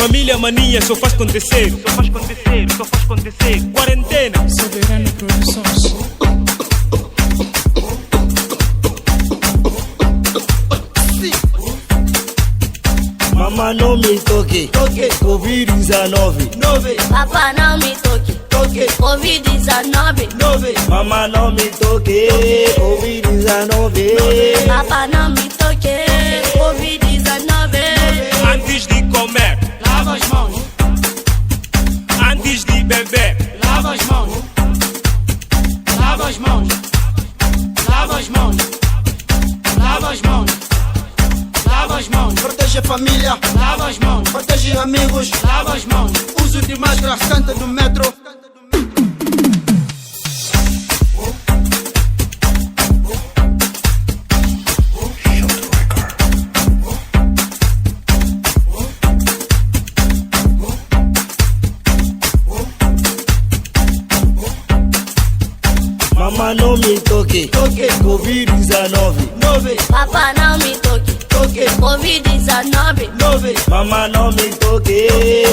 Família mania só faz acontecer. Só faz acontecer, só faz acontecer. Quarentena. Soberano Produções. Mama não me toque, Covid-19. Papa não me toque, Covid-19. Mama não me toque, Covid-19. Papa não me toque, Covid-19. Antes de comer, Lava as mãos, antes de beber, lava as mãos. Lava as mãos, lava as mãos. Lava as mãos, lava as mãos. Protege a família, Lava as mãos, protege amigos. lava as mãos. Uso de máscara, canta do metro. Mama não me toque, Covid-19. Papa não me toque, Covid-19. Mama não me toque,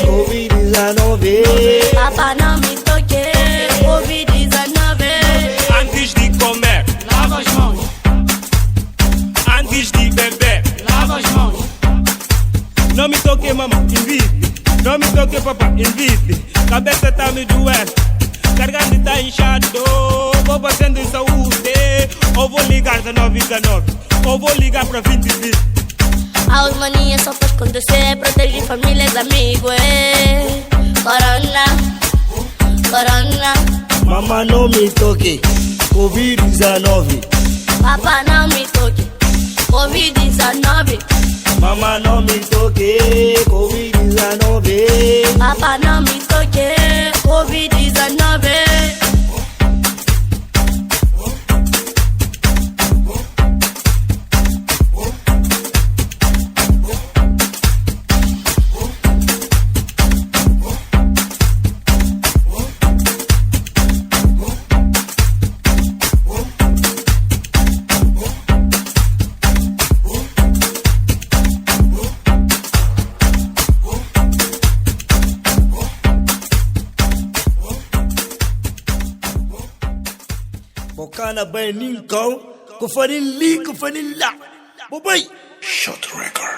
Covid-19. Papa não me toque, Covid-19. antes de comer, Lava as mãos, antes de beber. lava as mãos. Não me toque, mama, invite. Não me toque, papá, invite. Cabeça tá me doendo, garganta tá inchado. Vou passando em saúde. Ou vou ligar 1919, ou vou ligar pra 2020. Aos mania só faz acontecer. Protege famílias, amigos. Corona, corona. Mama não me toque, Covid-19. Papa não me toque, Covid-19. Mama não me toque, Covid-19. Papa não me toque, Covid-19. Bocana bem nincão, com farinha li, com farinha lá. Bobai. Shot Record.